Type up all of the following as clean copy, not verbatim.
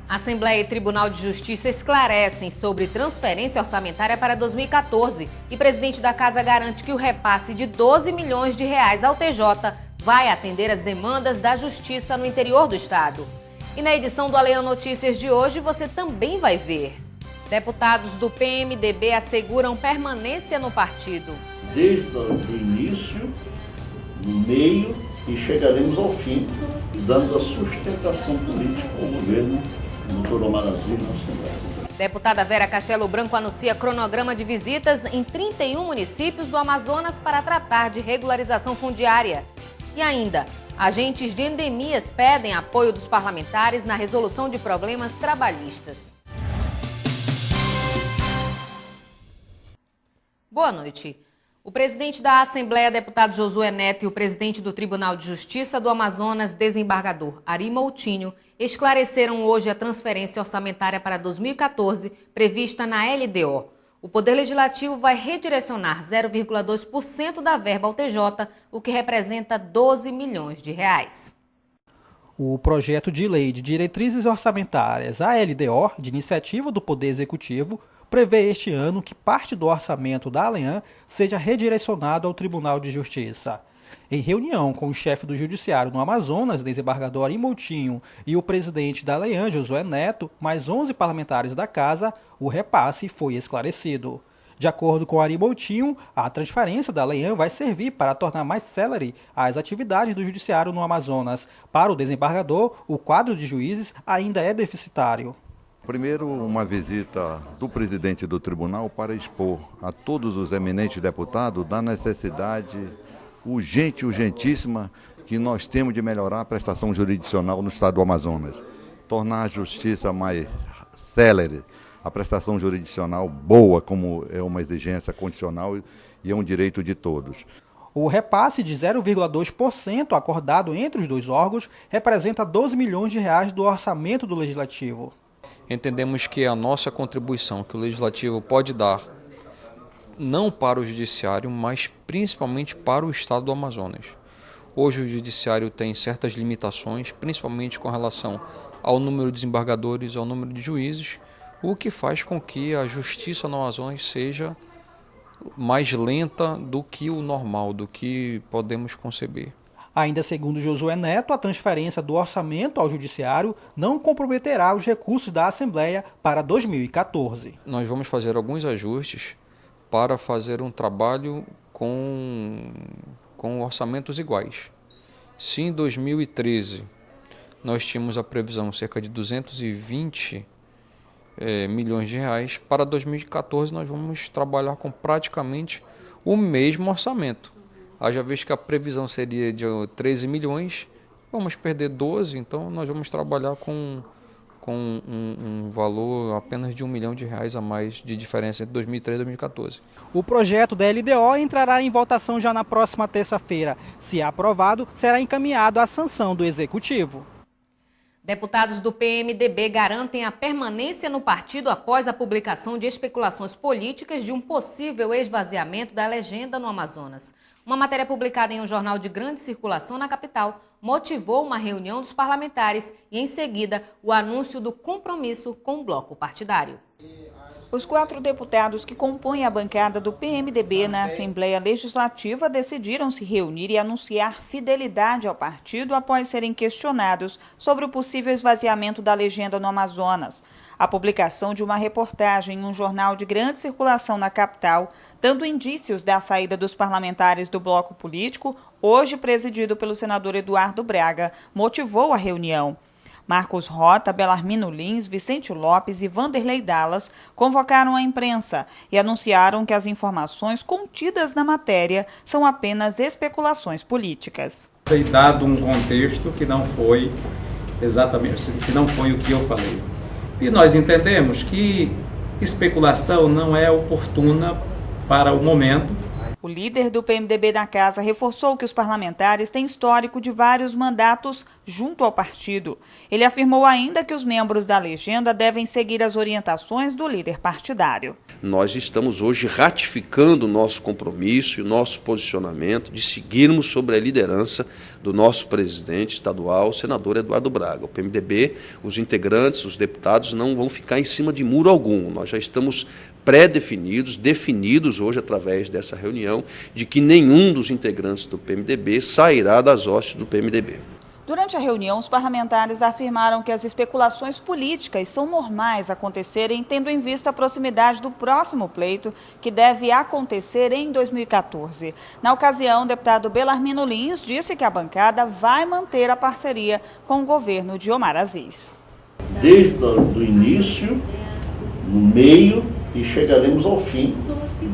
Assembleia e Tribunal de Justiça esclarecem sobre transferência orçamentária para 2014 e presidente da Casa garante que o repasse de 12 milhões de reais ao TJ vai atender as demandas da Justiça no interior do estado. E na edição do Aleão Notícias de hoje você também vai ver. Deputados do PMDB asseguram permanência no partido. Desde o início, no meio e chegaremos ao fim, dando a sustentação política ao governo do Dr. Omar Aziz na Assembleia. Deputada Vera Castelo Branco anuncia cronograma de visitas em 31 municípios do Amazonas para tratar de regularização fundiária. E ainda, agentes de endemias pedem apoio dos parlamentares na resolução de problemas trabalhistas. Boa noite. O presidente da Assembleia, deputado Josué Neto, e o presidente do Tribunal de Justiça do Amazonas, desembargador Ari Moutinho, esclareceram hoje a transferência orçamentária para 2014 prevista na LDO. O Poder Legislativo vai redirecionar 0,2% da verba ao TJ, o que representa 12 milhões de reais. O projeto de lei de diretrizes orçamentárias, a LDO, de iniciativa do Poder Executivo, prevê este ano que parte do orçamento da ALEAN seja redirecionado ao Tribunal de Justiça. Em reunião com o chefe do Judiciário no Amazonas, desembargador Ari Moutinho, e o presidente da ALEAN, Josué Neto, mais 11 parlamentares da Casa, o repasse foi esclarecido. De acordo com Ari Moutinho, a transferência da ALEAN vai servir para tornar mais célere as atividades do Judiciário no Amazonas. Para o desembargador, o quadro de juízes ainda é deficitário. Primeiro, uma visita do presidente do tribunal para expor a todos os eminentes deputados da necessidade urgentíssima que nós temos de melhorar a prestação jurisdicional no estado do Amazonas. Tornar a justiça mais célere, a prestação jurisdicional boa, como é uma exigência condicional e é um direito de todos. O repasse de 0,2% acordado entre os dois órgãos representa 12 milhões de reais do orçamento do Legislativo. Entendemos que a nossa contribuição que o Legislativo pode dar, não para o Judiciário, mas principalmente para o Estado do Amazonas. Hoje o Judiciário tem certas limitações, principalmente com relação ao número de desembargadores, ao número de juízes, o que faz com que a Justiça no Amazonas seja mais lenta do que o normal, do que podemos conceber. Ainda segundo Josué Neto, a transferência do orçamento ao Judiciário não comprometerá os recursos da Assembleia para 2014. Nós vamos fazer alguns ajustes para fazer um trabalho com orçamentos iguais. Se em 2013 nós tínhamos a previsão cerca de 220 milhões de reais, para 2014 nós vamos trabalhar com praticamente o mesmo orçamento. Haja vez que a previsão seria de 13 milhões, vamos perder 12, então nós vamos trabalhar com um valor apenas de R$1 milhão a mais de diferença entre 2013 e 2014. O projeto da LDO entrará em votação já na próxima terça-feira. Se aprovado, será encaminhado à sanção do Executivo. Deputados do PMDB garantem a permanência no partido após a publicação de especulações políticas de um possível esvaziamento da legenda no Amazonas. Uma matéria publicada em um jornal de grande circulação na capital motivou uma reunião dos parlamentares e, em seguida, o anúncio do compromisso com o bloco partidário. Os 4 deputados que compõem a bancada do PMDB na Assembleia Legislativa decidiram se reunir e anunciar fidelidade ao partido após serem questionados sobre o possível esvaziamento da legenda no Amazonas. A publicação de uma reportagem em um jornal de grande circulação na capital, dando indícios da saída dos parlamentares do bloco político, hoje presidido pelo senador Eduardo Braga, motivou a reunião. Marcos Rota, Belarmino Lins, Vicente Lopes e Vanderlei Dallas convocaram a imprensa e anunciaram que as informações contidas na matéria são apenas especulações políticas. Foi dado um contexto que não foi exatamente, que não foi o que eu falei. E nós entendemos que especulação não é oportuna para o momento O líder do PMDB da Casa reforçou que os parlamentares têm histórico de vários mandatos junto ao partido. Ele afirmou ainda que os membros da legenda devem seguir as orientações do líder partidário. Nós estamos hoje ratificando o nosso compromisso e o nosso posicionamento de seguirmos sobre a liderança do nosso presidente estadual, o senador Eduardo Braga. O PMDB, os integrantes, os deputados não vão ficar em cima de muro algum. Nós já estamos pré-definidos, definidos hoje através dessa reunião, de que nenhum dos integrantes do PMDB sairá das hostes do PMDB. Durante a reunião, os parlamentares afirmaram que as especulações políticas são normais acontecerem, tendo em vista a proximidade do próximo pleito, que deve acontecer em 2014. Na ocasião, o deputado Belarmino Lins disse que a bancada vai manter a parceria com o governo de Omar Aziz. Desde o início, no meio e chegaremos ao fim,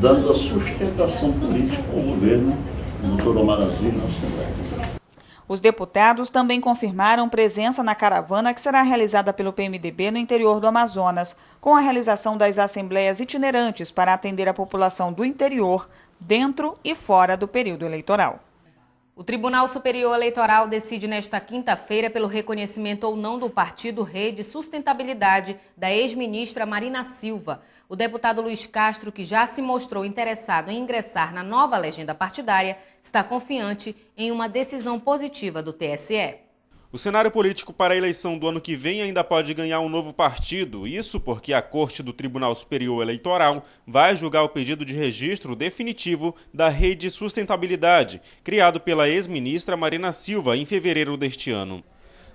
dando a sustentação política ao governo do Dr. Omar Aziz na Assembleia. Os deputados também confirmaram presença na caravana que será realizada pelo PMDB no interior do Amazonas, com a realização das assembleias itinerantes para atender a população do interior, dentro e fora do período eleitoral. O Tribunal Superior Eleitoral decide nesta quinta-feira pelo reconhecimento ou não do partido Rede Sustentabilidade da ex-ministra Marina Silva. O deputado Luiz Castro, que já se mostrou interessado em ingressar na nova legenda partidária, está confiante em uma decisão positiva do TSE. O cenário político para a eleição do ano que vem ainda pode ganhar um novo partido. Isso porque a Corte do Tribunal Superior Eleitoral vai julgar o pedido de registro definitivo da Rede Sustentabilidade, criado pela ex-ministra Marina Silva em fevereiro deste ano.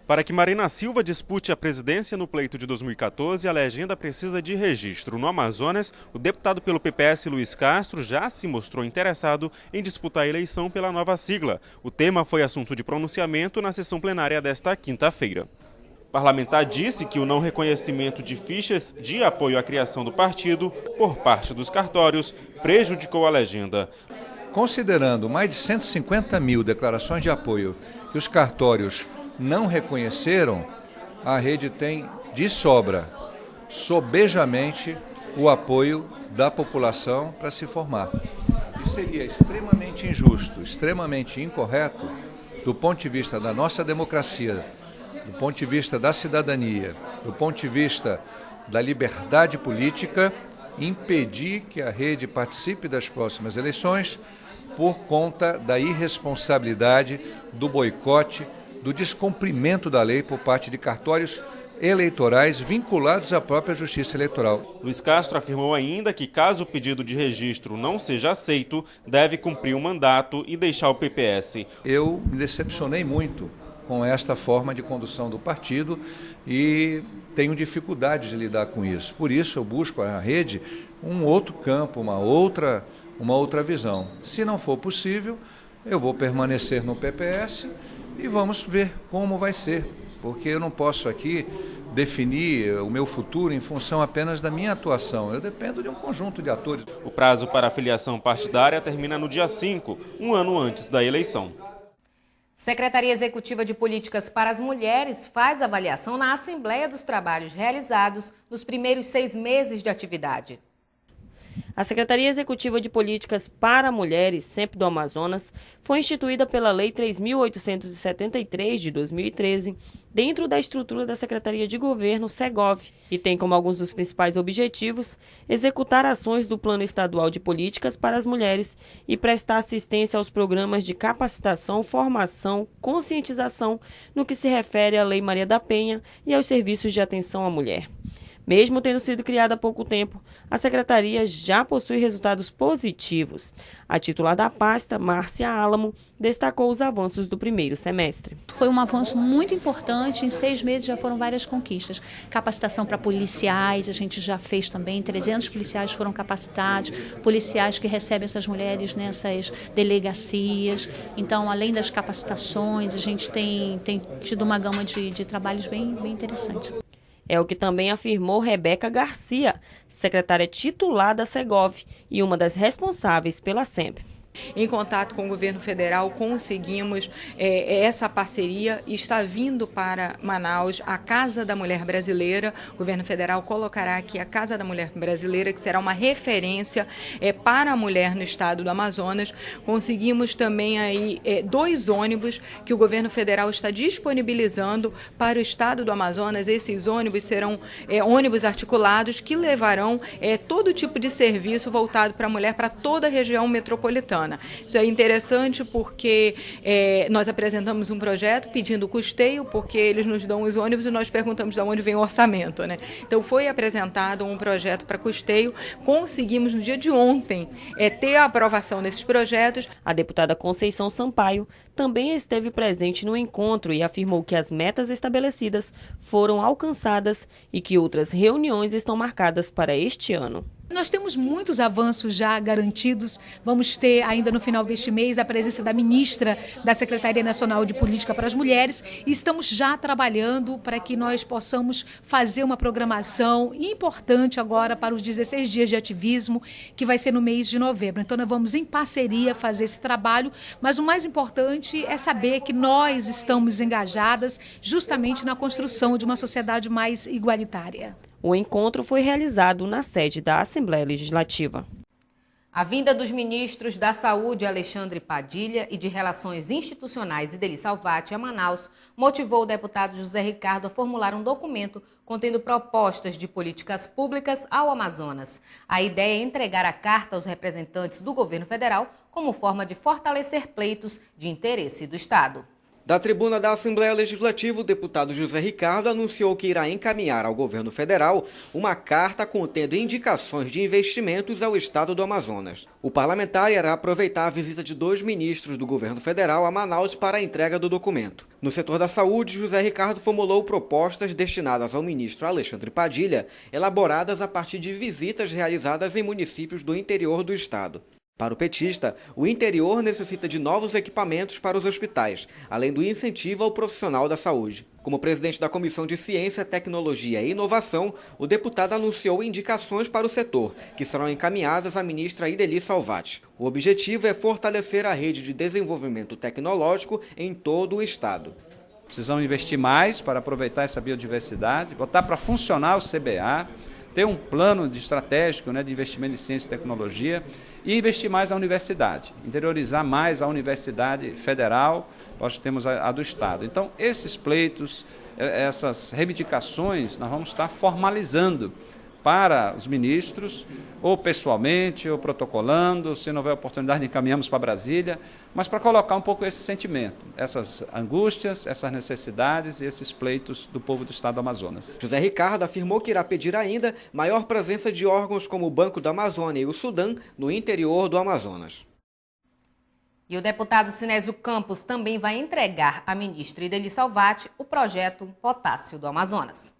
Para que Marina Silva dispute a presidência no pleito de 2014, a legenda precisa de registro. No Amazonas, o deputado pelo PPS Luiz Castro já se mostrou interessado em disputar a eleição pela nova sigla. O tema foi assunto de pronunciamento na sessão plenária desta quinta-feira. O parlamentar disse que o não reconhecimento de fichas de apoio à criação do partido por parte dos cartórios prejudicou a legenda. Considerando mais de 150 mil declarações de apoio que os cartórios não reconheceram, a rede tem de sobra, sobejamente, o apoio da população para se formar. E seria extremamente injusto, extremamente incorreto, do ponto de vista da nossa democracia, do ponto de vista da cidadania, do ponto de vista da liberdade política, impedir que a rede participe das próximas eleições por conta da irresponsabilidade, do boicote, do descumprimento da lei por parte de cartórios eleitorais vinculados à própria Justiça Eleitoral. Luiz Castro afirmou ainda que, caso o pedido de registro não seja aceito, deve cumprir o mandato e deixar o PPS. Eu me decepcionei muito com esta forma de condução do partido e tenho dificuldade de lidar com isso. Por isso eu busco a rede um outro campo, uma outra visão. Se não for possível, eu vou permanecer no PPS e vamos ver como vai ser, porque eu não posso aqui definir o meu futuro em função apenas da minha atuação. Eu dependo de um conjunto de atores. O prazo para a filiação partidária termina no dia 5, um ano antes da eleição. Secretaria Executiva de Políticas para as Mulheres faz avaliação na Assembleia dos Trabalhos realizados nos primeiros 6 meses de atividade. A Secretaria Executiva de Políticas para Mulheres, SEMP do Amazonas, foi instituída pela Lei 3.873 de 2013, dentro da estrutura da Secretaria de Governo, SEGOV, e tem como alguns dos principais objetivos executar ações do Plano Estadual de Políticas para as Mulheres e prestar assistência aos programas de capacitação, formação, conscientização no que se refere à Lei Maria da Penha e aos serviços de atenção à mulher. Mesmo tendo sido criada há pouco tempo, a Secretaria já possui resultados positivos. A titular da pasta, Márcia Álamo, destacou os avanços do primeiro semestre. Foi um avanço muito importante, em 6 meses já foram várias conquistas. Capacitação para policiais, a gente já fez também, 300 policiais foram capacitados, policiais que recebem essas mulheres nessas delegacias. Então, além das capacitações, a gente tem tido uma gama de trabalhos bem interessante. É o que também afirmou Rebeca Garcia, secretária titular da SEGOV e uma das responsáveis pela SEMP. Em contato com o governo federal, conseguimos essa parceria e está vindo para Manaus a Casa da Mulher Brasileira. O governo federal colocará aqui a Casa da Mulher Brasileira, que será uma referência para a mulher no estado do Amazonas. Conseguimos também aí 2 ônibus que o governo federal está disponibilizando para o estado do Amazonas. Esses ônibus serão ônibus articulados que levarão todo tipo de serviço voltado para a mulher para toda a região metropolitana. Isso é interessante porque nós apresentamos um projeto pedindo custeio, porque eles nos dão os ônibus e nós perguntamos de onde vem o orçamento, né? Então foi apresentado um projeto para custeio, conseguimos no dia de ontem ter a aprovação desses projetos. A deputada Conceição Sampaio também esteve presente no encontro e afirmou que as metas estabelecidas foram alcançadas e que outras reuniões estão marcadas para este ano. Nós temos muitos avanços já garantidos. Vamos ter ainda no final deste mês a presença da ministra da Secretaria Nacional de Política para as Mulheres e estamos já trabalhando para que nós possamos fazer uma programação importante agora para os 16 dias de ativismo, que vai ser no mês de novembro. Então nós vamos em parceria fazer esse trabalho, mas o mais importante é saber que nós estamos engajadas justamente na construção de uma sociedade mais igualitária. O encontro foi realizado na sede da Assembleia Legislativa. A vinda dos ministros da Saúde, Alexandre Padilha, e de Relações Institucionais, Idely Salvati, a Manaus, motivou o deputado José Ricardo a formular um documento contendo propostas de políticas públicas ao Amazonas. A ideia é entregar a carta aos representantes do governo federal como forma de fortalecer pleitos de interesse do Estado. Da tribuna da Assembleia Legislativa, o deputado José Ricardo anunciou que irá encaminhar ao governo federal uma carta contendo indicações de investimentos ao estado do Amazonas. O parlamentar irá aproveitar a visita de 2 ministros do governo federal a Manaus para a entrega do documento. No setor da saúde, José Ricardo formulou propostas destinadas ao ministro Alexandre Padilha, elaboradas a partir de visitas realizadas em municípios do interior do estado. Para o petista, o interior necessita de novos equipamentos para os hospitais, além do incentivo ao profissional da saúde. Como presidente da Comissão de Ciência, Tecnologia e Inovação, o deputado anunciou indicações para o setor, que serão encaminhadas à ministra Idely Salvati. O objetivo é fortalecer a rede de desenvolvimento tecnológico em todo o estado. Precisamos investir mais para aproveitar essa biodiversidade, botar para funcionar o CBA, ter um plano estratégico de investimento em ciência e tecnologia e investir mais na universidade, interiorizar mais a Universidade Federal, nós temos a do Estado. Então, esses pleitos, essas reivindicações, nós vamos estar formalizando para os ministros, ou pessoalmente, ou protocolando, se não houver oportunidade, encaminhamos para Brasília, mas para colocar um pouco esse sentimento, essas angústias, essas necessidades e esses pleitos do povo do estado do Amazonas. José Ricardo afirmou que irá pedir ainda maior presença de órgãos como o Banco da Amazônia e o Sudã no interior do Amazonas. E o deputado Sinésio Campos também vai entregar à ministra Idely Salvati o projeto Potássio do Amazonas.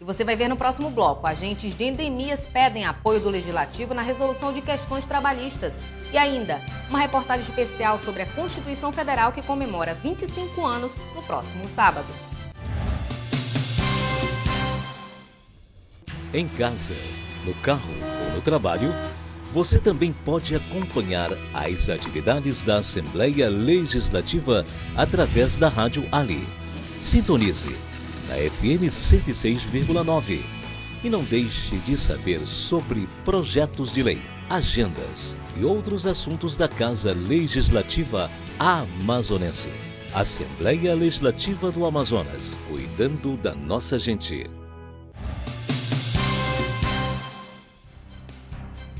E você vai ver no próximo bloco, agentes de endemias pedem apoio do Legislativo na resolução de questões trabalhistas. E ainda, uma reportagem especial sobre a Constituição Federal que comemora 25 anos no próximo sábado. Em casa, no carro ou no trabalho, você também pode acompanhar as atividades da Assembleia Legislativa através da Rádio Ali. Sintonize na FM 106,9. E não deixe de saber sobre projetos de lei, agendas e outros assuntos da Casa Legislativa Amazonense. Assembleia Legislativa do Amazonas, cuidando da nossa gente.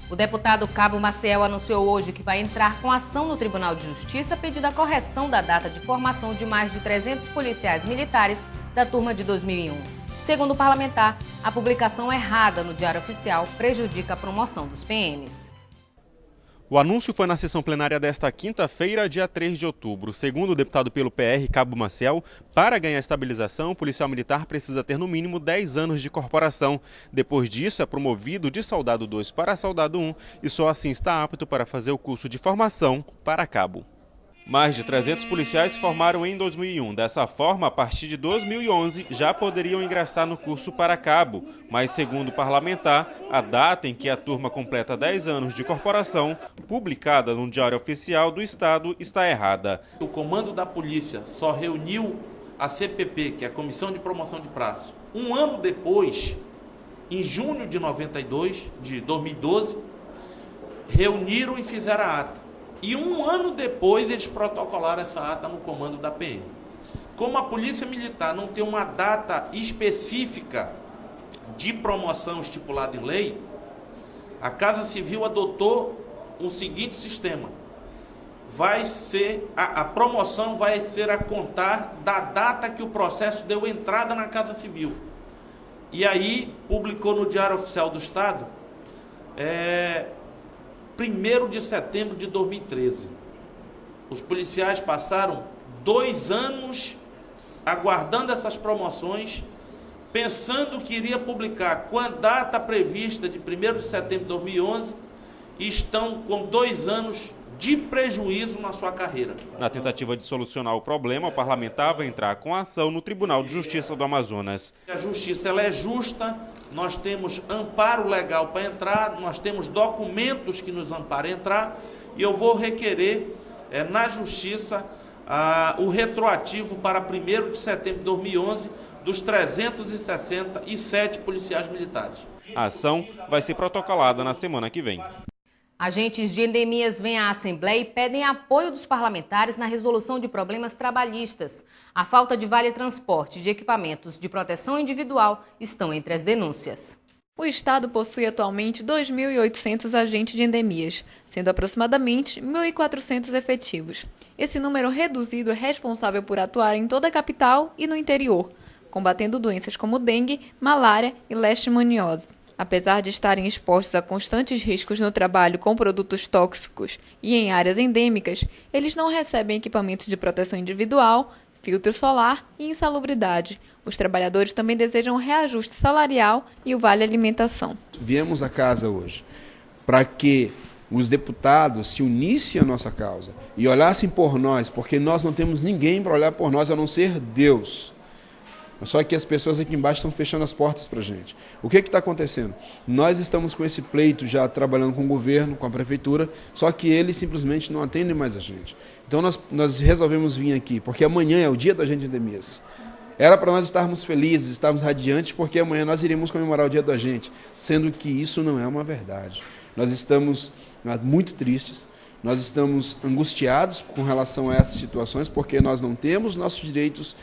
O deputado Cabo Maciel anunciou hoje que vai entrar com ação no Tribunal de Justiça pedindo a correção da data de formação de mais de 300 policiais militares da turma de 2001. Segundo o parlamentar, a publicação errada no Diário Oficial prejudica a promoção dos PMs. O anúncio foi na sessão plenária desta quinta-feira, dia 3 de outubro. Segundo o deputado pelo PR, Cabo Maciel, para ganhar estabilização, o policial militar precisa ter no mínimo 10 anos de corporação. Depois disso, é promovido de soldado 2 para soldado 1 e só assim está apto para fazer o curso de formação para cabo. Mais de 300 policiais se formaram em 2001. Dessa forma, a partir de 2011, já poderiam ingressar no curso para cabo. Mas, segundo o parlamentar, a data em que a turma completa 10 anos de corporação, publicada no Diário Oficial do Estado, está errada. O comando da polícia só reuniu a CPP, que é a Comissão de Promoção de Praça, um ano depois, em junho de 2012, reuniram e fizeram a ata. E um ano depois eles protocolaram essa ata no comando da PM. Como a Polícia Militar não tem uma data específica de promoção estipulada em lei, a Casa Civil adotou o seguinte sistema. A promoção vai ser a contar da data que o processo deu entrada na Casa Civil. E aí publicou no Diário Oficial do Estado 1º de setembro de 2013. Os policiais passaram 2 anos aguardando essas promoções, pensando que iria publicar com a data prevista de 1º de setembro de 2011, e estão com 2 anos de prejuízo na sua carreira. Na tentativa de solucionar o problema, o parlamentar vai entrar com a ação no Tribunal de Justiça do Amazonas. A justiça ela é justa, nós temos amparo legal para entrar, nós temos documentos que nos amparam a entrar, e eu vou requerer na justiça o retroativo para 1º de setembro de 2011 dos 367 policiais militares. A ação vai ser protocolada na semana que vem. Agentes de endemias vêm à Assembleia e pedem apoio dos parlamentares na resolução de problemas trabalhistas. A falta de vale-transporte e de equipamentos de proteção individual estão entre as denúncias. O Estado possui atualmente 2.800 agentes de endemias, sendo aproximadamente 1.400 efetivos. Esse número reduzido é responsável por atuar em toda a capital e no interior, combatendo doenças como dengue, malária e leishmaniose. Apesar de estarem expostos a constantes riscos no trabalho com produtos tóxicos e em áreas endêmicas, eles não recebem equipamentos de proteção individual, filtro solar e insalubridade. Os trabalhadores também desejam um reajuste salarial e o vale alimentação. Viemos à casa hoje para que os deputados se unissem à nossa causa e olhassem por nós, porque nós não temos ninguém para olhar por nós a não ser Deus. Só que as pessoas aqui embaixo estão fechando as portas para a gente. O que está acontecendo? Nós estamos com esse pleito já trabalhando com o governo, com a prefeitura, só que eles simplesmente não atendem mais a gente. Então nós resolvemos vir aqui, porque amanhã é o dia da gente de endemias. Era para nós estarmos felizes, estarmos radiantes, porque amanhã nós iríamos comemorar o dia da gente, sendo que isso não é uma verdade. Nós estamos muito tristes, nós estamos angustiados com relação a essas situações, porque nós não temos nossos direitos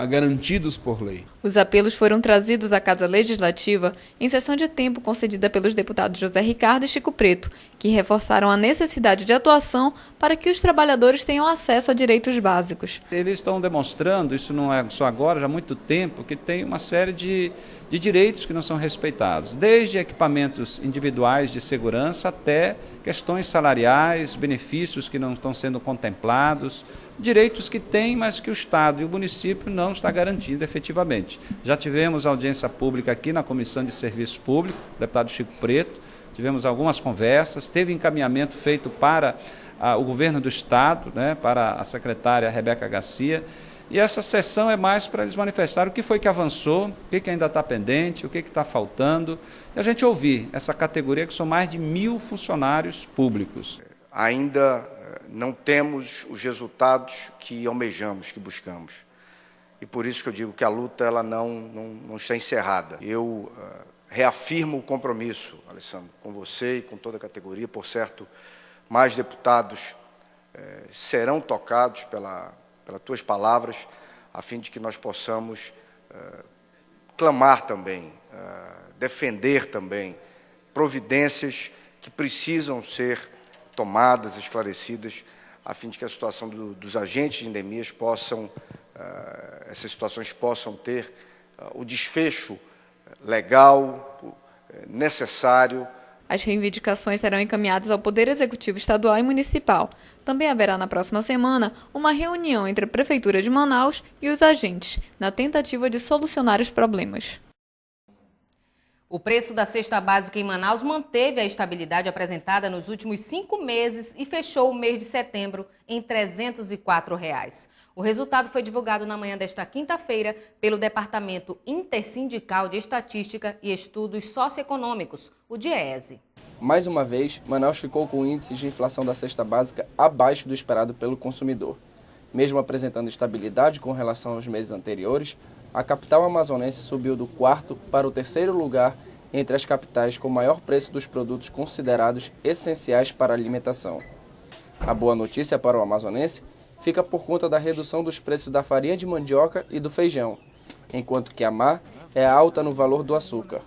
garantidos por lei. Os apelos foram trazidos à Casa Legislativa em sessão de tempo concedida pelos deputados José Ricardo e Chico Preto, que reforçaram a necessidade de atuação para que os trabalhadores tenham acesso a direitos básicos. Eles estão demonstrando, isso não é só agora, já há muito tempo, que tem uma série de direitos que não são respeitados, desde equipamentos individuais de segurança até questões salariais, benefícios que não estão sendo contemplados, direitos que tem, mas que o Estado e o município não está garantindo efetivamente. Já tivemos audiência pública aqui na Comissão de Serviço Público, deputado Chico Preto, tivemos algumas conversas, teve encaminhamento feito para o governo do Estado, para a secretária Rebeca Garcia, e essa sessão é mais para eles manifestarem o que foi que avançou, o que ainda está pendente, o que está faltando, e a gente ouvir essa categoria que são mais de 1.000 funcionários públicos. Ainda não temos os resultados que almejamos, que buscamos. E por isso que eu digo que a luta ela não está encerrada. Eu reafirmo o compromisso, Alessandro, com você e com toda a categoria. Por certo, mais deputados serão tocados pelas tuas palavras, a fim de que nós possamos clamar também, defender também providências que precisam ser tomadas, esclarecidas, a fim de que a situação dos agentes de endemias essas situações possam ter o desfecho legal, necessário. As reivindicações serão encaminhadas ao Poder Executivo Estadual e Municipal. Também haverá na próxima semana uma reunião entre a Prefeitura de Manaus e os agentes, na tentativa de solucionar os problemas. O preço da cesta básica em Manaus manteve a estabilidade apresentada nos últimos 5 meses e fechou o mês de setembro em R$ 304. O resultado foi divulgado na manhã desta quinta-feira pelo Departamento Intersindical de Estatística e Estudos Socioeconômicos, o DIEESE. Mais uma vez, Manaus ficou com índices de inflação da cesta básica abaixo do esperado pelo consumidor. Mesmo apresentando estabilidade com relação aos meses anteriores, a capital amazonense subiu do 4º para o 3º lugar entre as capitais com maior preço dos produtos considerados essenciais para a alimentação. A boa notícia para o amazonense fica por conta da redução dos preços da farinha de mandioca e do feijão, enquanto que a má é alta no valor do açúcar.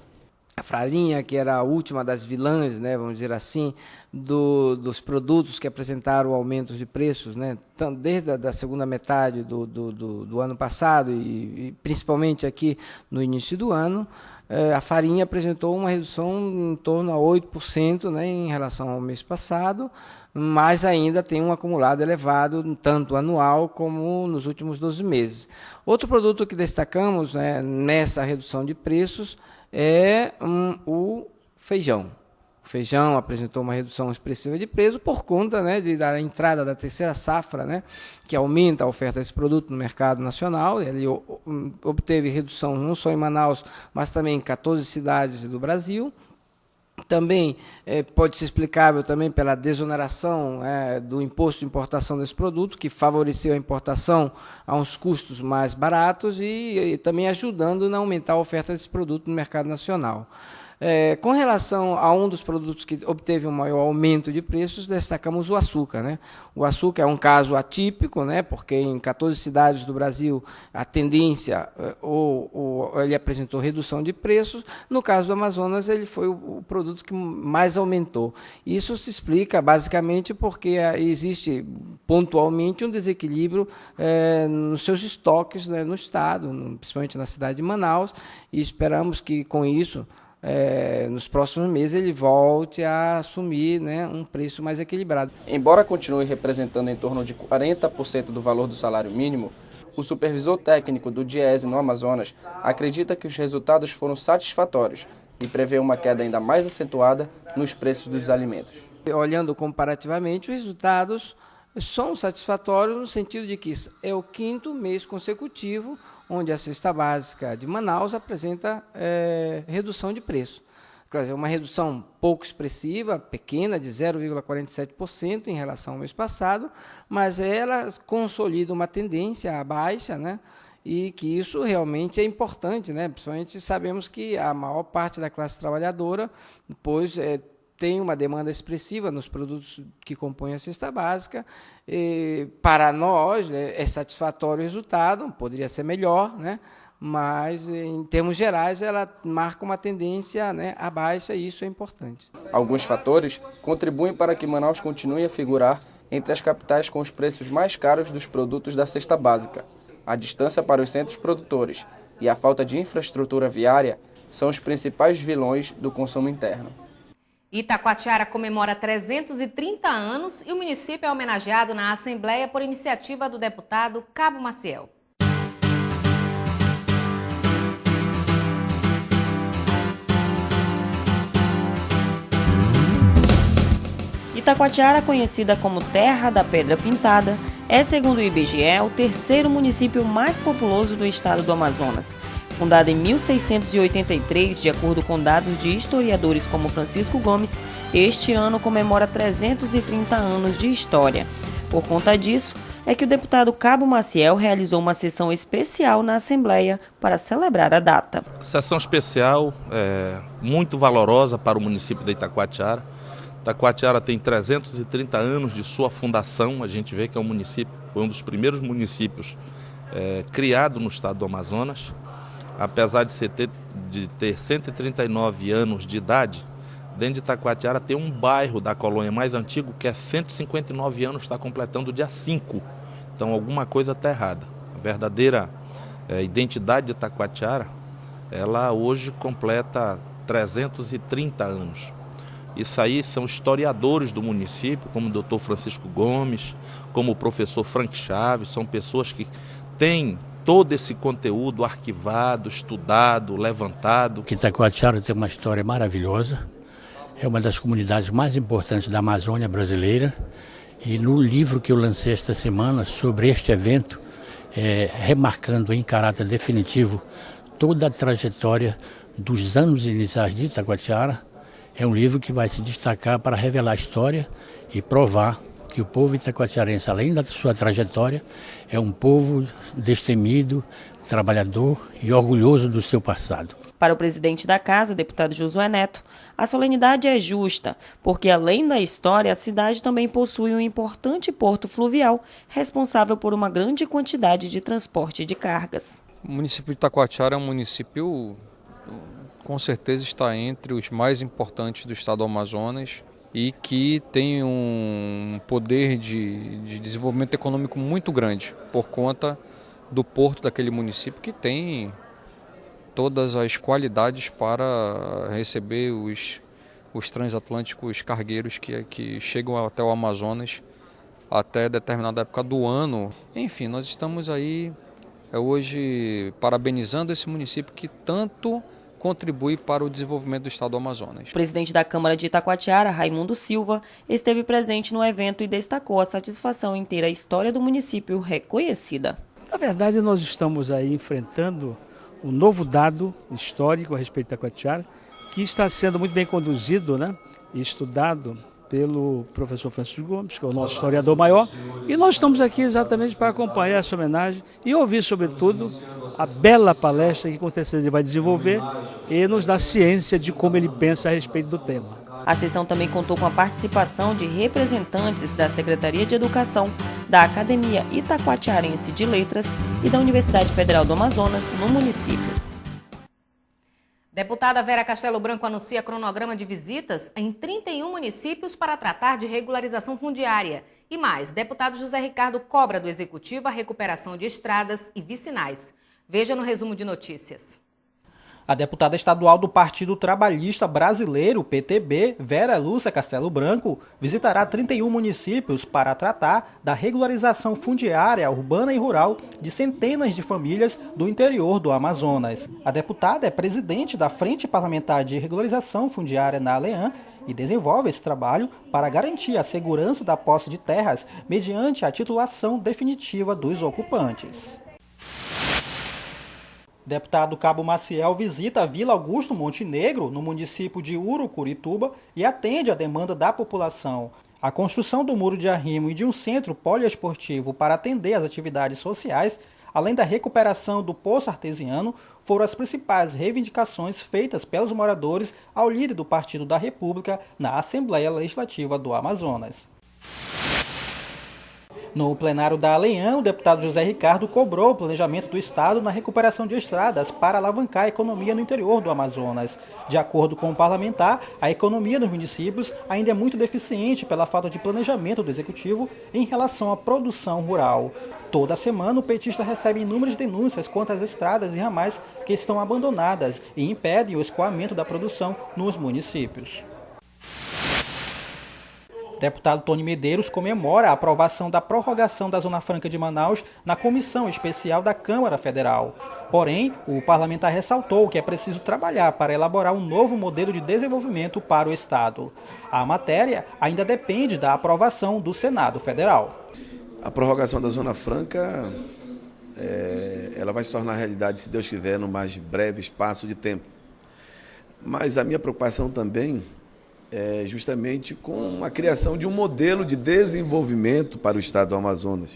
A farinha, que era a última das vilãs, né, vamos dizer assim, dos produtos que apresentaram aumentos de preços, né, desde a segunda metade do ano passado e principalmente aqui no início do ano, a farinha apresentou uma redução em torno a 8%, né, em relação ao mês passado, mas ainda tem um acumulado elevado, tanto anual como nos últimos 12 meses. Outro produto que destacamos, né, nessa redução de preços é o feijão. O feijão apresentou uma redução expressiva de preço por conta, né, da entrada da terceira safra, né, que aumenta a oferta desse produto no mercado nacional. Ele obteve redução não só em Manaus, mas também em 14 cidades do Brasil. Também pode ser explicável também pela desoneração do imposto de importação desse produto, que favoreceu a importação a uns custos mais baratos e também ajudando a aumentar a oferta desse produto no mercado nacional. Com relação a um dos produtos que obteve um maior aumento de preços, destacamos o açúcar, né? O açúcar é um caso atípico, né? Porque em 14 cidades do Brasil a tendência ele apresentou redução de preços. No caso do Amazonas, ele foi o produto que mais aumentou. Isso se explica basicamente porque existe pontualmente um desequilíbrio nos seus estoques, né, no estado, principalmente na cidade de Manaus, e esperamos que com isso nos próximos meses ele volte a assumir, né, um preço mais equilibrado. Embora continue representando em torno de 40% do valor do salário mínimo, o supervisor técnico do DIEESE no Amazonas acredita que os resultados foram satisfatórios e prevê uma queda ainda mais acentuada nos preços dos alimentos. Olhando comparativamente, os resultados são satisfatórios no sentido de que é o 5º mês consecutivo onde a cesta básica de Manaus apresenta redução de preço. Quer dizer, uma redução pouco expressiva, pequena, de 0,47% em relação ao mês passado, mas ela consolida uma tendência à baixa, né? E que isso realmente é importante, né? Principalmente sabemos que a maior parte da classe trabalhadora depois tem uma demanda expressiva nos produtos que compõem a cesta básica. Para nós é satisfatório o resultado, poderia ser melhor, né? Mas em termos gerais ela marca uma tendência, né, à baixa, e isso é importante. Alguns fatores contribuem para que Manaus continue a figurar entre as capitais com os preços mais caros dos produtos da cesta básica. A distância para os centros produtores e a falta de infraestrutura viária são os principais vilões do consumo interno. Itacoatiara comemora 330 anos e o município é homenageado na Assembleia por iniciativa do deputado Cabo Maciel. Itacoatiara, conhecida como Terra da Pedra Pintada, é, segundo o IBGE, o 3º município mais populoso do estado do Amazonas. Fundada em 1683, de acordo com dados de historiadores como Francisco Gomes, este ano comemora 330 anos de história. Por conta disso, é que o deputado Cabo Maciel realizou uma sessão especial na Assembleia para celebrar a data. Sessão especial, muito valorosa para o município de Itacoatiara. Itacoatiara tem 330 anos de sua fundação. A gente vê que é um município, foi um dos primeiros municípios criado no estado do Amazonas. Apesar de ter 139 anos de idade, dentro de Itacoatiara tem um bairro da colônia mais antigo que é 159 anos, está completando dia 5. Então alguma coisa está errada. A verdadeira identidade de Itacoatiara, ela hoje completa 330 anos. Isso aí são historiadores do município, como o Dr. Francisco Gomes, como o professor Frank Chaves, são pessoas que têm todo esse conteúdo arquivado, estudado, levantado. Itacoatiara tem uma história maravilhosa, é uma das comunidades mais importantes da Amazônia brasileira, e no livro que eu lancei esta semana sobre este evento, remarcando em caráter definitivo toda a trajetória dos anos iniciais de Itacoatiara, é um livro que vai se destacar para revelar a história e provar que o povo itacoatiarense, além da sua trajetória, é um povo destemido, trabalhador e orgulhoso do seu passado. Para o presidente da Casa, deputado Josué Neto, a solenidade é justa, porque além da história, a cidade também possui um importante porto fluvial, responsável por uma grande quantidade de transporte de cargas. O município de Itacoatiara é um município, com certeza, está entre os mais importantes do estado do Amazonas e que tem um poder de desenvolvimento econômico muito grande por conta do porto daquele município, que tem todas as qualidades para receber os transatlânticos cargueiros que chegam até o Amazonas até determinada época do ano. Enfim, nós estamos aí hoje parabenizando esse município que tanto contribui para o desenvolvimento do estado do Amazonas. O presidente da Câmara de Itacoatiara, Raimundo Silva, esteve presente no evento e destacou a satisfação em ter a história do município reconhecida. Na verdade, nós estamos aí enfrentando um novo dado histórico a respeito de Itacoatiara, que está sendo muito bem conduzido, e estudado pelo professor Francisco Gomes, que é o nosso historiador maior, e nós estamos aqui exatamente para acompanhar essa homenagem e ouvir, sobretudo, a bela palestra que com certeza ele vai desenvolver e nos dar ciência de como ele pensa a respeito do tema. A sessão também contou com a participação de representantes da Secretaria de Educação, da Academia Itacoatiarense de Letras e da Universidade Federal do Amazonas, no município. Deputada Vera Castelo Branco anuncia cronograma de visitas em 31 municípios para tratar de regularização fundiária. E mais, deputado José Ricardo cobra do Executivo a recuperação de estradas e vicinais. Veja no resumo de notícias. A deputada estadual do Partido Trabalhista Brasileiro, PTB, Vera Lúcia Castelo Branco, visitará 31 municípios para tratar da regularização fundiária urbana e rural de centenas de famílias do interior do Amazonas. A deputada é presidente da Frente Parlamentar de Regularização Fundiária na ALEAN e desenvolve esse trabalho para garantir a segurança da posse de terras mediante a titulação definitiva dos ocupantes. Deputado Cabo Maciel visita a Vila Augusto Montenegro, no município de Urucurituba, e atende à demanda da população. A construção do muro de arrimo e de um centro poliesportivo para atender às atividades sociais, além da recuperação do poço artesiano, foram as principais reivindicações feitas pelos moradores ao líder do Partido da República na Assembleia Legislativa do Amazonas. No plenário da ALEAN, o deputado José Ricardo cobrou o planejamento do Estado na recuperação de estradas para alavancar a economia no interior do Amazonas. De acordo com o parlamentar, a economia nos municípios ainda é muito deficiente pela falta de planejamento do Executivo em relação à produção rural. Toda semana, o petista recebe inúmeras denúncias quanto às estradas e ramais que estão abandonadas e impedem o escoamento da produção nos municípios. Deputado Tony Medeiros comemora a aprovação da prorrogação da Zona Franca de Manaus na Comissão Especial da Câmara Federal. Porém, o parlamentar ressaltou que é preciso trabalhar para elaborar um novo modelo de desenvolvimento para o Estado. A matéria ainda depende da aprovação do Senado Federal. A prorrogação da Zona Franca, ela vai se tornar realidade, se Deus quiser, no mais breve espaço de tempo. Mas a minha preocupação também justamente com a criação de um modelo de desenvolvimento para o estado do Amazonas.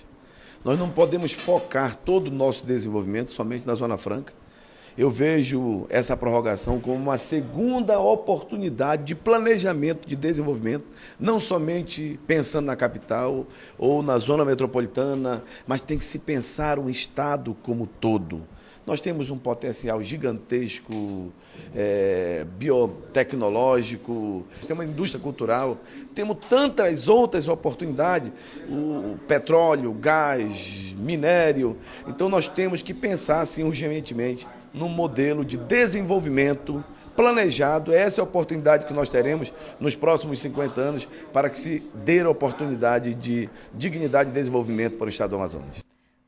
Nós não podemos focar todo o nosso desenvolvimento somente na Zona Franca. Eu vejo essa prorrogação como uma segunda oportunidade de planejamento de desenvolvimento, não somente pensando na capital ou na zona metropolitana, mas tem que se pensar um estado como todo. Nós temos um potencial gigantesco, biotecnológico, temos uma indústria cultural, temos tantas outras oportunidades, o petróleo, gás, minério. Então nós temos que pensar assim, urgentemente num modelo de desenvolvimento planejado. Essa é a oportunidade que nós teremos nos próximos 50 anos para que se dê a oportunidade de dignidade e desenvolvimento para o estado do Amazonas.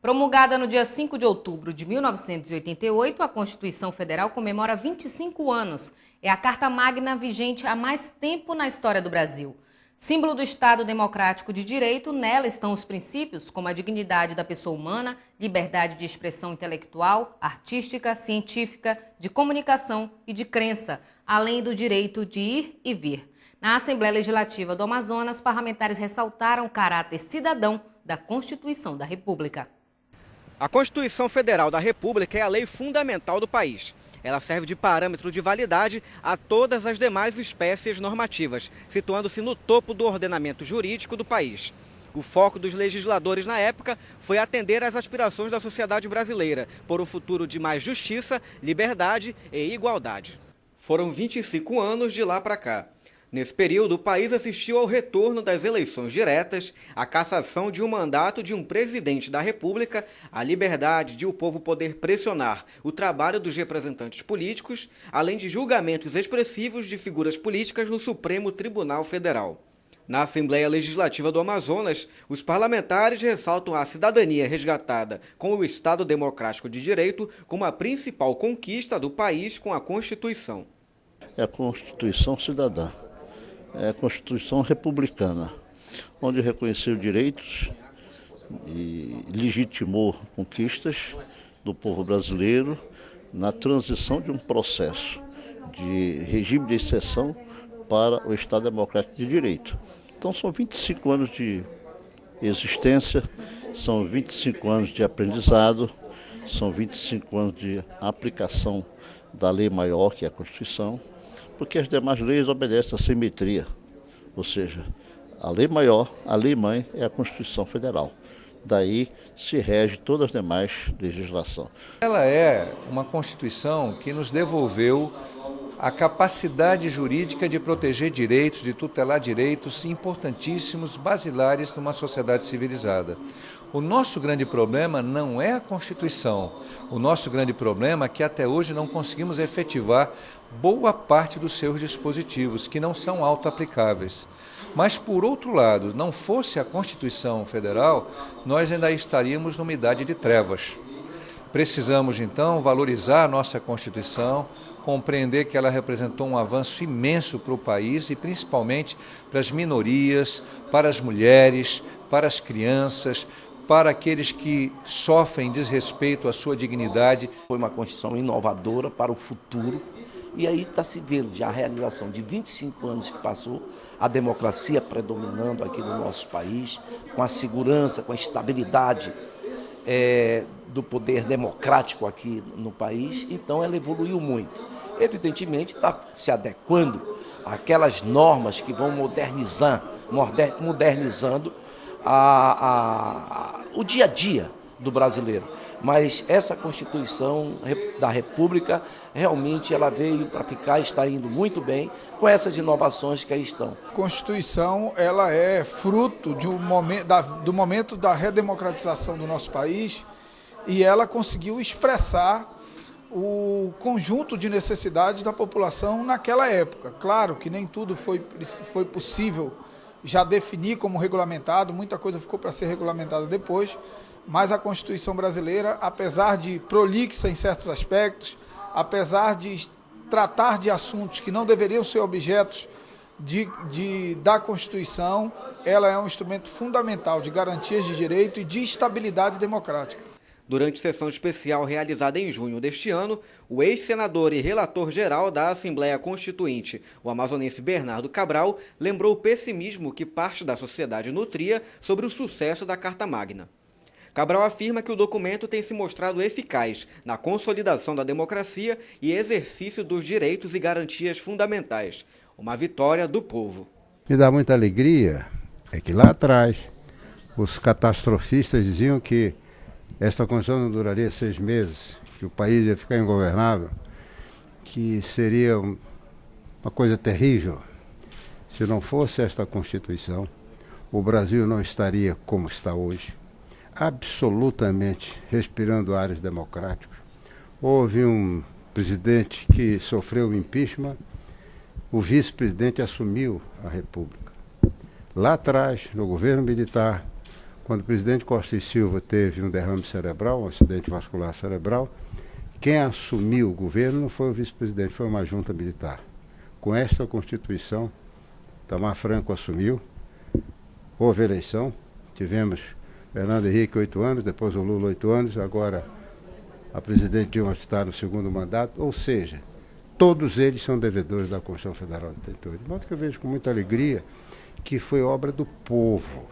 Promulgada no dia 5 de outubro de 1988, a Constituição Federal comemora 25 anos. É a Carta Magna vigente há mais tempo na história do Brasil. Símbolo do Estado Democrático de Direito, nela estão os princípios como a dignidade da pessoa humana, liberdade de expressão intelectual, artística, científica, de comunicação e de crença, além do direito de ir e vir. Na Assembleia Legislativa do Amazonas, parlamentares ressaltaram o caráter cidadão da Constituição da República. A Constituição Federal da República é a lei fundamental do país. Ela serve de parâmetro de validade a todas as demais espécies normativas, situando-se no topo do ordenamento jurídico do país. O foco dos legisladores na época foi atender às aspirações da sociedade brasileira por um futuro de mais justiça, liberdade e igualdade. Foram 25 anos de lá para cá. Nesse período, o país assistiu ao retorno das eleições diretas, à cassação de um mandato de um presidente da República, à liberdade de o povo poder pressionar o trabalho dos representantes políticos, além de julgamentos expressivos de figuras políticas no Supremo Tribunal Federal. Na Assembleia Legislativa do Amazonas, os parlamentares ressaltam a cidadania resgatada com o Estado Democrático de Direito como a principal conquista do país com a Constituição. É a Constituição cidadã. É a Constituição republicana, onde reconheceu direitos e legitimou conquistas do povo brasileiro na transição de um processo de regime de exceção para o Estado Democrático de Direito. Então são 25 anos de existência, são 25 anos de aprendizado, são 25 anos de aplicação da lei maior, que é a Constituição, porque as demais leis obedecem à simetria, ou seja, a lei maior, a lei mãe é a Constituição Federal. Daí se rege todas as demais legislações. Ela é uma Constituição que nos devolveu a capacidade jurídica de proteger direitos, de tutelar direitos importantíssimos, basilares numa sociedade civilizada. O nosso grande problema não é a Constituição. O nosso grande problema é que até hoje não conseguimos efetivar boa parte dos seus dispositivos, que não são auto-aplicáveis. Mas, por outro lado, não fosse a Constituição Federal, nós ainda estaríamos numa idade de trevas. Precisamos, então, valorizar a nossa Constituição, compreender que ela representou um avanço imenso para o país e principalmente para as minorias, para as mulheres, para as crianças, para aqueles que sofrem desrespeito à sua dignidade. Foi uma Constituição inovadora para o futuro e aí está se vendo já a realização de 25 anos que passou, a democracia predominando aqui no nosso país, com a segurança, com a estabilidade do poder democrático aqui no país, então ela evoluiu muito. Evidentemente está se adequando àquelas normas que vão modernizando o dia a dia do brasileiro. Mas essa Constituição da República, realmente ela veio para ficar, está indo muito bem com essas inovações que aí estão. A Constituição ela é fruto do momento da redemocratização do nosso país e ela conseguiu expressar o conjunto de necessidades da população naquela época. Claro que nem tudo foi possível já definir como regulamentado, muita coisa ficou para ser regulamentada depois, mas a Constituição brasileira, apesar de prolixa em certos aspectos, apesar de tratar de assuntos que não deveriam ser objetos da Constituição, ela é um instrumento fundamental de garantias de direito e de estabilidade democrática. Durante sessão especial realizada em junho deste ano, o ex-senador e relator-geral da Assembleia Constituinte, o amazonense Bernardo Cabral, lembrou o pessimismo que parte da sociedade nutria sobre o sucesso da Carta Magna. Cabral afirma que o documento tem se mostrado eficaz na consolidação da democracia e exercício dos direitos e garantias fundamentais. Uma vitória do povo. Me dá muita alegria é que lá atrás os catastrofistas diziam que esta Constituição não duraria 6 meses, que o país ia ficar ingovernável, que seria uma coisa terrível. Se não fosse esta Constituição, o Brasil não estaria como está hoje, absolutamente respirando ares democráticos. Houve um presidente que sofreu o impeachment, o vice-presidente assumiu a República. Lá atrás, no governo militar, Quando o presidente Costa e Silva teve um derrame cerebral, um acidente vascular cerebral, quem assumiu o governo não foi o vice-presidente, foi uma junta militar. Com esta Constituição, Itamar Franco assumiu, houve eleição, tivemos Fernando Henrique 8 anos, depois o Lula 8 anos, agora a presidente Dilma está no segundo mandato, ou seja, todos eles são devedores da Constituição Federal de 88. De modo que eu vejo com muita alegria que foi obra do povo.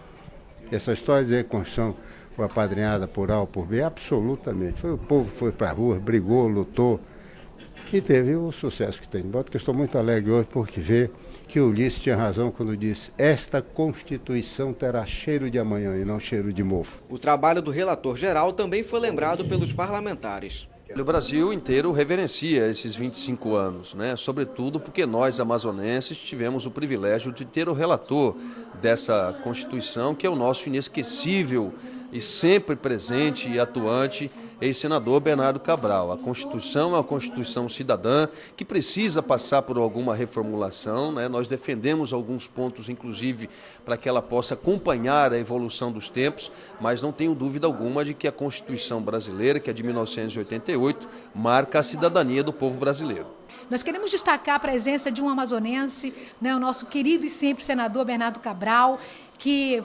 Essa história de dizer que a Constituição foi apadrinhada por A ou por B, absolutamente. Foi o povo que foi para a rua, brigou, lutou e teve o sucesso que tem. De modo que eu estou muito alegre hoje porque ver que o Ulisses tinha razão quando disse: esta Constituição terá cheiro de amanhã e não cheiro de mofo. O trabalho do relator geral também foi lembrado pelos parlamentares. O Brasil inteiro reverencia esses 25 anos, né? Sobretudo porque nós, amazonenses, tivemos o privilégio de ter o relator dessa Constituição, que é o nosso inesquecível e sempre presente e atuante ex-senador Bernardo Cabral. A Constituição é uma Constituição cidadã que precisa passar por alguma reformulação, né? Nós defendemos alguns pontos, inclusive, para que ela possa acompanhar a evolução dos tempos, mas não tenho dúvida alguma de que a Constituição brasileira, que é de 1988, marca a cidadania do povo brasileiro. Nós queremos destacar a presença de um amazonense, né, o nosso querido e sempre senador Bernardo Cabral, que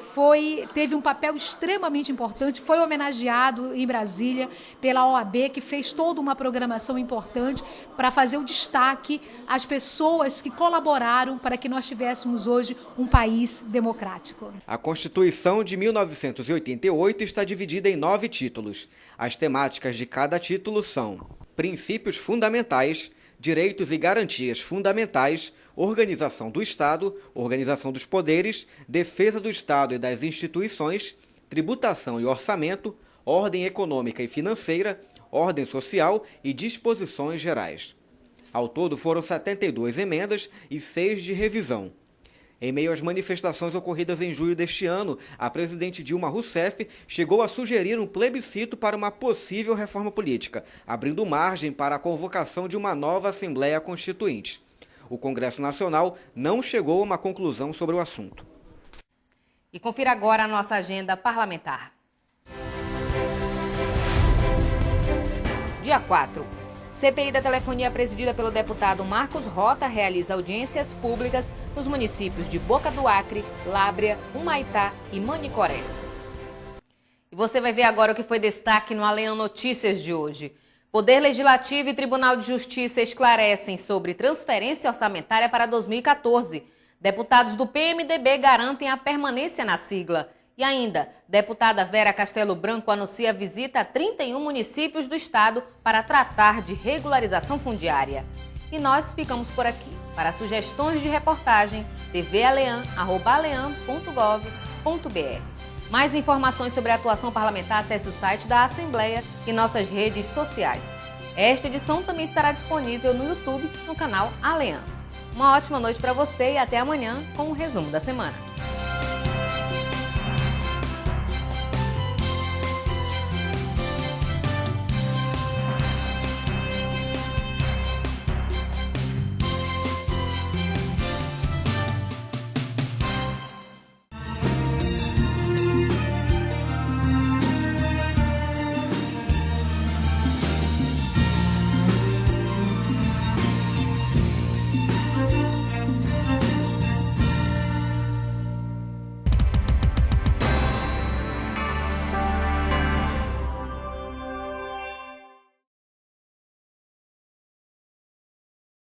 teve um papel extremamente importante, foi homenageado em Brasília pela OAB, que fez toda uma programação importante para fazer o destaque às pessoas que colaboraram para que nós tivéssemos hoje um país democrático. A Constituição de 1988 está dividida em 9 títulos. As temáticas de cada título são: princípios fundamentais, direitos e garantias fundamentais, organização do Estado, organização dos poderes, defesa do Estado e das instituições, tributação e orçamento, ordem econômica e financeira, ordem social e disposições gerais. Ao todo foram 72 emendas e 6 de revisão. Em meio às manifestações ocorridas em julho deste ano, a presidente Dilma Rousseff chegou a sugerir um plebiscito para uma possível reforma política, abrindo margem para a convocação de uma nova Assembleia Constituinte. O Congresso Nacional não chegou a uma conclusão sobre o assunto. E confira agora a nossa agenda parlamentar. Dia 4. CPI da telefonia presidida pelo deputado Marcos Rota realiza audiências públicas nos municípios de Boca do Acre, Lábrea, Humaitá e Manicoré. E você vai ver agora o que foi destaque no Alean Notícias de hoje. Poder Legislativo e Tribunal de Justiça esclarecem sobre transferência orçamentária para 2014. Deputados do PMDB garantem a permanência na sigla. E ainda, deputada Vera Castelo Branco anuncia visita a 31 municípios do estado para tratar de regularização fundiária. E nós ficamos por aqui. Para sugestões de reportagem, tvalean@alean.gov.br. Mais informações sobre a atuação parlamentar, acesse o site da Assembleia e nossas redes sociais. Esta edição também estará disponível no YouTube, no canal Alean. Uma ótima noite para você e até amanhã com o resumo da semana.